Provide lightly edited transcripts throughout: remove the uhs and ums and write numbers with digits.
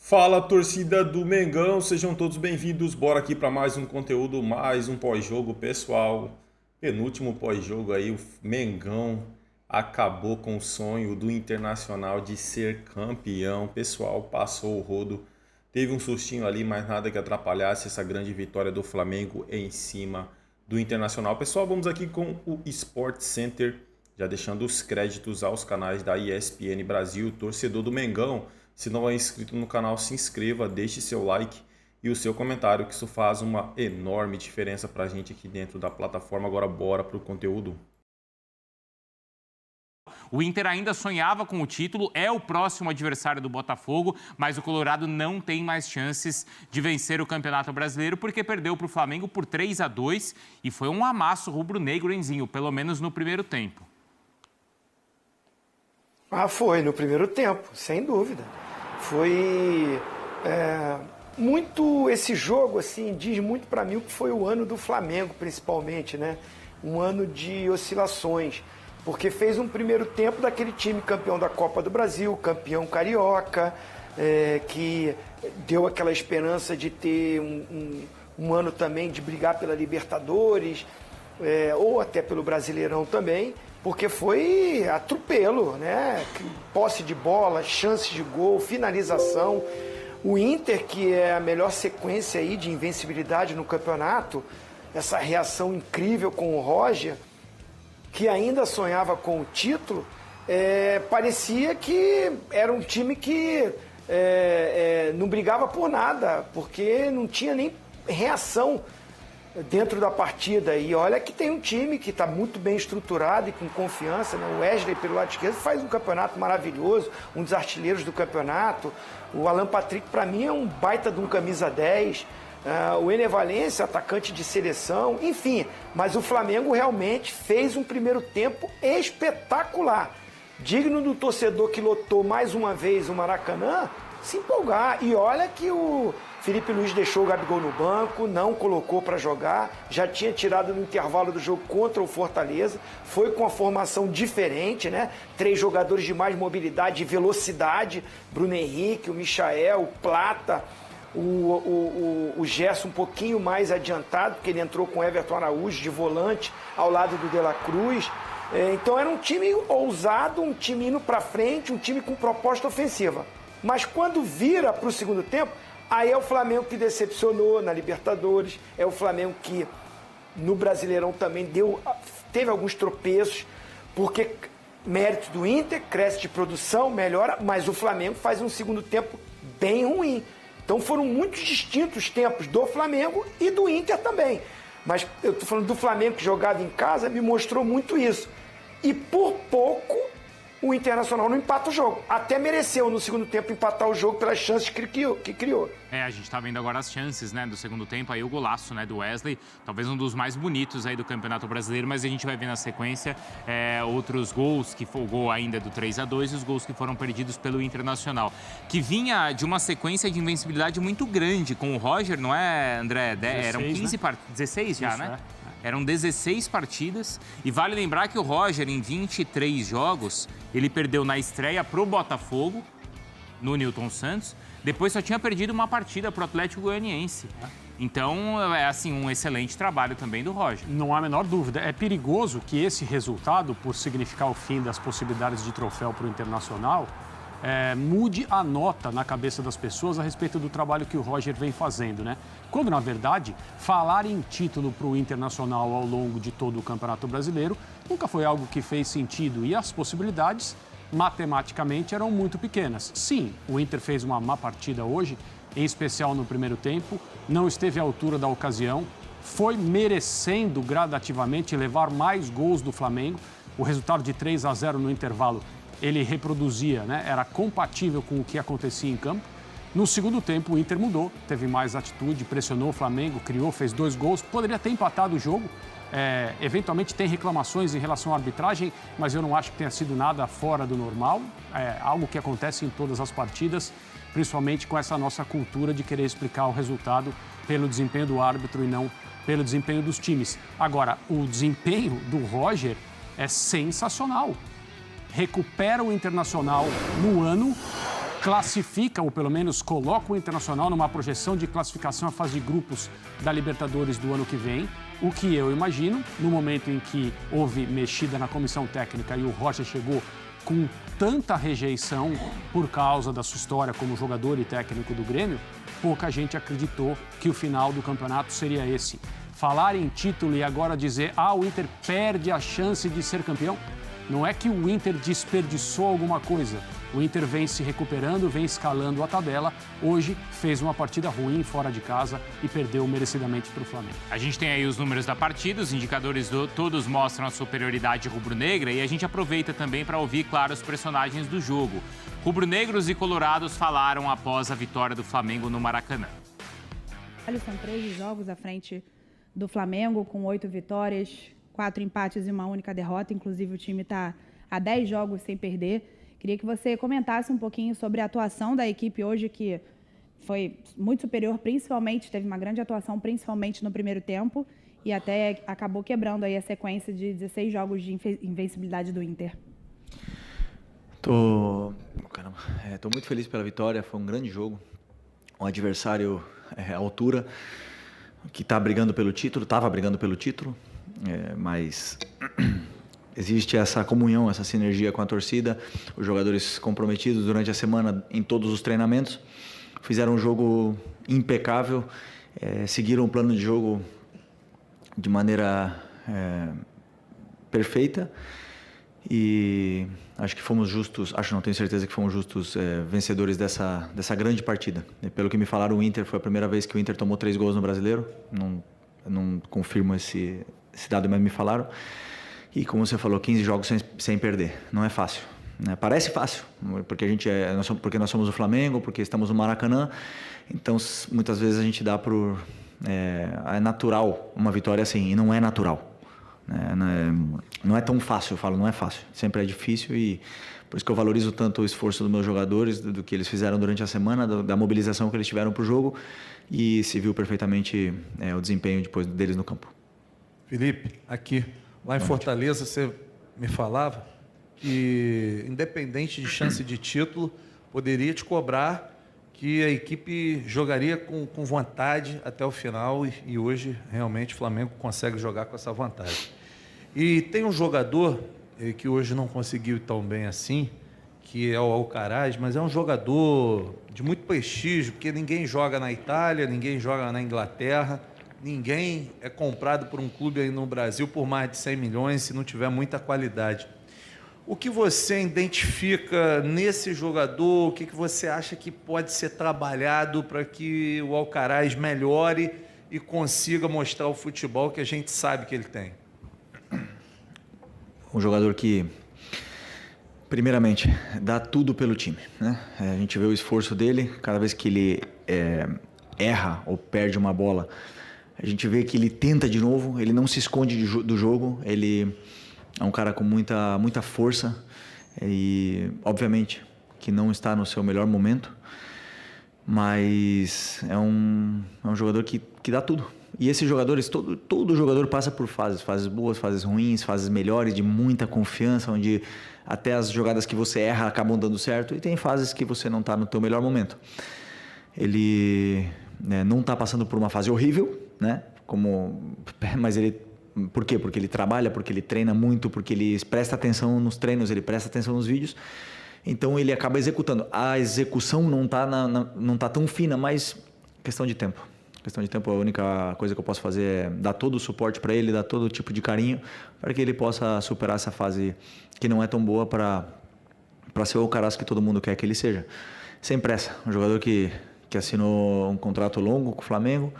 Fala, torcida do Mengão, sejam todos bem-vindos. Bora aqui para mais um conteúdo, mais um pós-jogo, pessoal. Penúltimo pós-jogo aí, o Mengão acabou com o sonho do Internacional de ser campeão. Pessoal, passou o rodo, teve um sustinho ali, mas nada que atrapalhasse essa grande vitória do Flamengo em cima do Internacional. Pessoal, vamos aqui com o Sport Center, já deixando os créditos aos canais da ESPN Brasil, torcedor do Mengão. Se não é inscrito no canal, se inscreva, deixe seu like e o seu comentário, que isso faz uma enorme diferença para a gente aqui dentro da plataforma. Agora bora para o conteúdo. O Inter ainda sonhava com o título, é o próximo adversário do Botafogo, mas o Colorado não tem mais chances de vencer o Campeonato Brasileiro porque perdeu para o Flamengo por 3-2 e foi um amasso rubro-negro, Enzinho, pelo menos no primeiro tempo. Foi no primeiro tempo, sem dúvida. Foi muito esse jogo, assim, diz muito para mim o que foi o ano do Flamengo, principalmente, né? Um ano de oscilações, porque fez um primeiro tempo daquele time campeão da Copa do Brasil, campeão carioca, que deu aquela esperança de ter um ano também de brigar pela Libertadores, ou até pelo Brasileirão também, porque foi atropelo, né? Posse de bola, chances de gol, finalização. O Inter, que é a melhor sequência aí de invencibilidade no campeonato, essa reação incrível com o Roger, que ainda sonhava com o título, parecia que era um time que não brigava por nada, porque não tinha nem reação dentro da partida. E olha que tem um time que está muito bem estruturado e com confiança, né? O Wesley, pelo lado esquerdo, faz um campeonato maravilhoso, um dos artilheiros do campeonato. O Alan Patrick, para mim, é um baita de um camisa 10. O Ener Valencia, atacante de seleção, enfim. Mas o Flamengo realmente fez um primeiro tempo espetacular, digno do torcedor que lotou mais uma vez o Maracanã se empolgar. E olha que o Felipe Luiz deixou o Gabigol no banco, não colocou para jogar, já tinha tirado no intervalo do jogo contra o Fortaleza, foi com a formação diferente, né? 3 jogadores de mais mobilidade e velocidade, Bruno Henrique, o Michael, o Plata, o Gerson um pouquinho mais adiantado, porque ele entrou com o Everton Araújo de volante ao lado do De La Cruz. Então era um time ousado, um time indo para frente, um time com proposta ofensiva. Mas quando vira para o segundo tempo, aí é o Flamengo que decepcionou na Libertadores, é o Flamengo que no Brasileirão também teve alguns tropeços, porque mérito do Inter, cresce de produção, melhora, mas o Flamengo faz um segundo tempo bem ruim. Então foram muitos distintos tempos do Flamengo e do Inter também. Mas eu estou falando do Flamengo que jogava em casa, me mostrou muito isso. E por pouco o Internacional não empata o jogo. Até mereceu no segundo tempo empatar o jogo pelas chances que criou. A gente tá vendo agora as chances, né, do segundo tempo, aí o golaço, né, do Wesley, talvez um dos mais bonitos aí do Campeonato Brasileiro, mas a gente vai ver na sequência outros gols, que foi o gol ainda do 3-2 e os gols que foram perdidos pelo Internacional, que vinha de uma sequência de invencibilidade muito grande com o Roger, não é, André? 16, eram 15 né? partidas, 16 já, isso, né? Eram 16 partidas e vale lembrar que o Roger, em 23 jogos, ele perdeu na estreia pro Botafogo, no Newton Santos, depois só tinha perdido uma partida pro Atlético Goianiense. Então, é assim, um excelente trabalho também do Roger. Não há a menor dúvida. É perigoso que esse resultado, por significar o fim das possibilidades de troféu para o Internacional, mude a nota na cabeça das pessoas a respeito do trabalho que o Roger vem fazendo, né? Quando, na verdade, falar em título para o Internacional ao longo de todo o Campeonato Brasileiro nunca foi algo que fez sentido e as possibilidades, matematicamente, eram muito pequenas. Sim, o Inter fez uma má partida hoje, em especial no primeiro tempo, não esteve à altura da ocasião, foi merecendo gradativamente levar mais gols do Flamengo. O resultado de 3-0 no intervalo ele reproduzia, né? Era compatível com o que acontecia em campo. No segundo tempo, o Inter mudou, teve mais atitude, pressionou o Flamengo, criou, fez 2 gols, poderia ter empatado o jogo. Eventualmente tem reclamações em relação à arbitragem, mas eu não acho que tenha sido nada fora do normal. É algo que acontece em todas as partidas, principalmente com essa nossa cultura de querer explicar o resultado pelo desempenho do árbitro e não pelo desempenho dos times. Agora, o desempenho do Roger é sensacional. Recupera o Internacional no ano classifica, ou pelo menos coloca o Internacional numa projeção de classificação à fase de grupos da Libertadores do ano que vem, o que eu imagino, no momento em que houve mexida na comissão técnica e o Roger chegou com tanta rejeição por causa da sua história como jogador e técnico do Grêmio, pouca gente acreditou que o final do campeonato seria esse. Falar em título e agora dizer, o Inter perde a chance de ser campeão, não é que o Inter desperdiçou alguma coisa. O Inter vem se recuperando, vem escalando a tabela. Hoje fez uma partida ruim fora de casa e perdeu merecidamente para o Flamengo. A gente tem aí os números da partida, os indicadores todos mostram a superioridade rubro-negra e a gente aproveita também para ouvir, claro, os personagens do jogo. Rubro-negros e colorados falaram após a vitória do Flamengo no Maracanã. São 13 jogos à frente do Flamengo, com 8 vitórias, 4 empates e uma única derrota. Inclusive, o time está há 10 jogos sem perder. Queria que você comentasse um pouquinho sobre a atuação da equipe hoje, que foi muito superior, principalmente, teve uma grande atuação, principalmente no primeiro tempo, e até acabou quebrando aí a sequência de 16 jogos de invencibilidade do Inter. Tô muito feliz pela vitória, foi um grande jogo. Um adversário à altura, que estava brigando pelo título, mas existe essa comunhão, essa sinergia com a torcida, os jogadores comprometidos durante a semana em todos os treinamentos, fizeram um jogo impecável, seguiram o plano de jogo de maneira perfeita e acho que fomos justos, tenho certeza que fomos justos vencedores dessa grande partida. E pelo que me falaram, o Inter foi a primeira vez que o Inter tomou 3 gols no Brasileiro, não confirmo esse dado, mas me falaram. E como você falou, 15 jogos sem perder, não é fácil, né? Parece fácil, porque porque nós somos o Flamengo, porque estamos no Maracanã, então muitas vezes a gente dá é natural uma vitória assim, e não é natural. Não é tão fácil, eu falo, não é fácil, sempre é difícil e por isso que eu valorizo tanto o esforço dos meus jogadores, do que eles fizeram durante a semana, da mobilização que eles tiveram para o jogo e se viu perfeitamente o desempenho depois deles no campo. Felipe, aqui, lá em Fortaleza você me falava que independente de chance de título, poderia te cobrar que a equipe jogaria com vontade até o final e hoje realmente o Flamengo consegue jogar com essa vontade. E tem um jogador que hoje não conseguiu ir tão bem assim, que é o Alcaraz, mas é um jogador de muito prestígio, porque ninguém joga na Itália, ninguém joga na Inglaterra, ninguém é comprado por um clube aí no Brasil por mais de 100 milhões se não tiver muita qualidade. O que você identifica nesse jogador, o que você acha que pode ser trabalhado para que o Alcaraz melhore e consiga mostrar o futebol que a gente sabe que ele tem? Um jogador que, primeiramente, dá tudo pelo time, né? A gente vê o esforço dele, cada vez que ele erra ou perde uma bola, a gente vê que ele tenta de novo, ele não se esconde do jogo, ele é um cara com muita força e, obviamente, que não está no seu melhor momento, mas é um jogador que dá tudo. E esses jogadores, todo jogador passa por fases boas, fases ruins, fases melhores, de muita confiança, onde até as jogadas que você erra acabam dando certo, e tem fases que você não está no teu melhor momento. Ele não está passando por uma fase horrível, né? Mas ele... Por quê? Porque ele trabalha, porque ele treina muito, porque ele presta atenção nos treinos, ele presta atenção nos vídeos. Então ele acaba executando. A execução não tá tão fina, mas questão de tempo. Questão de tempo, a única coisa que eu posso fazer é dar todo o suporte para ele, dar todo tipo de carinho, para que ele possa superar essa fase que não é tão boa para ser o Alcaraz que todo mundo quer que ele seja. Sem pressa. Um jogador que assinou um contrato longo com o Flamengo,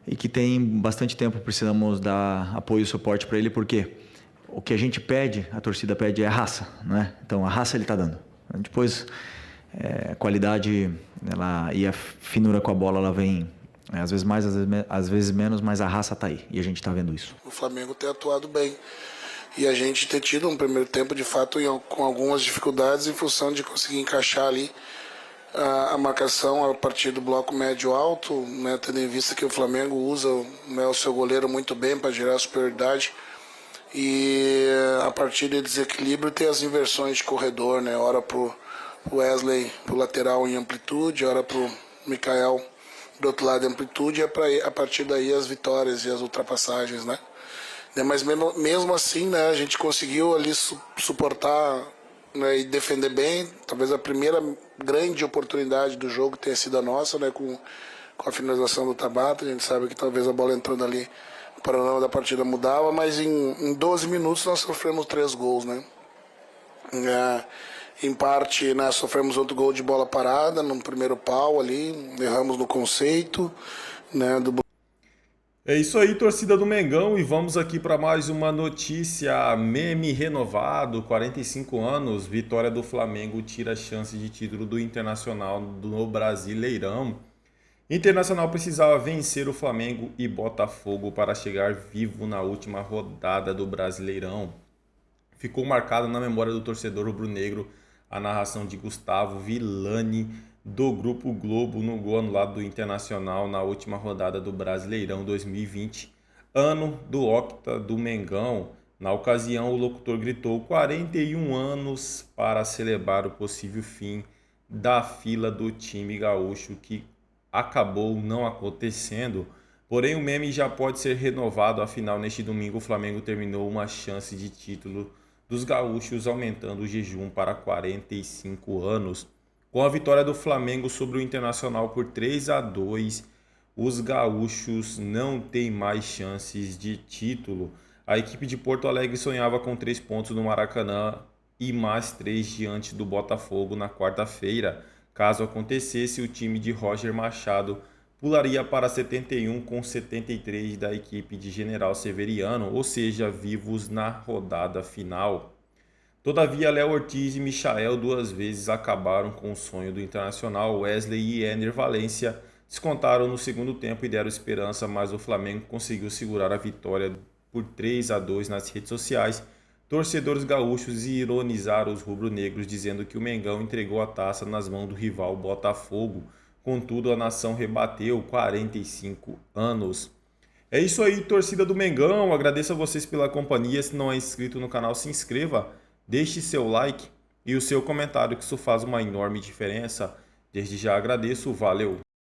e que tem bastante tempo, precisamos dar apoio e suporte para ele, porque o que a gente pede, a torcida pede é raça, né? Então a raça ele está dando. Depois, a qualidade e a finura com a bola, ela vem às vezes mais, às vezes menos, mas a raça está aí e a gente está vendo isso. O Flamengo tem atuado bem e a gente ter tido um primeiro tempo, de fato, com algumas dificuldades em função de conseguir encaixar ali a marcação a partir do bloco médio-alto, né, tendo em vista que o Flamengo usa, né, o seu goleiro muito bem para gerar superioridade, e a partir do desequilíbrio tem as inversões de corredor, né, ora para o Wesley pro lateral em amplitude, ora pro Mikael do outro lado em amplitude, e a partir daí as vitórias e as ultrapassagens, né? Mas mesmo assim, né, a gente conseguiu ali suportar, né, e defender bem. Talvez a primeira grande oportunidade do jogo tenha sido a nossa, né, com a finalização do Tabata. A gente sabe que talvez a bola entrando ali, o panorama da partida mudava, mas em 12 minutos nós sofremos 3 gols, né? Em parte, né, sofremos outro gol de bola parada no primeiro pau ali, erramos no conceito, né, do... É isso aí, torcida do Mengão, e vamos aqui para mais uma notícia. Meme renovado, 45 anos, vitória do Flamengo tira a chance de título do Internacional no Brasileirão. Internacional precisava vencer o Flamengo e Botafogo para chegar vivo na última rodada do Brasileirão. Ficou marcado na memória do torcedor rubro-negro a narração de Gustavo Villani do Grupo Globo no gol anulado do Internacional na última rodada do Brasileirão 2020, ano do octa do Mengão. Na ocasião, o locutor gritou 41 anos para celebrar o possível fim da fila do time gaúcho, que acabou não acontecendo. Porém, o meme já pode ser renovado, afinal, neste domingo o Flamengo terminou uma chance de título dos gaúchos, aumentando o jejum para 45 anos. Com a vitória do Flamengo sobre o Internacional por 3-2, os gaúchos não têm mais chances de título. A equipe de Porto Alegre sonhava com 3 pontos no Maracanã e mais 3 diante do Botafogo na quarta-feira. Caso acontecesse, o time de Roger Machado pularia para 71 com 73 da equipe de General Severiano, ou seja, vivos na rodada final. Todavia, Léo Ortiz e Michael 2 vezes acabaram com o sonho do Internacional. Wesley e Ener Valencia descontaram no segundo tempo e deram esperança, mas o Flamengo conseguiu segurar a vitória por 3-2 nas redes sociais. Torcedores gaúchos ironizaram os rubro-negros, dizendo que o Mengão entregou a taça nas mãos do rival Botafogo. Contudo, a nação rebateu 45 anos. É isso aí, torcida do Mengão. Agradeço a vocês pela companhia. Se não é inscrito no canal, se inscreva. Deixe seu like e o seu comentário, que isso faz uma enorme diferença. Desde já agradeço, valeu!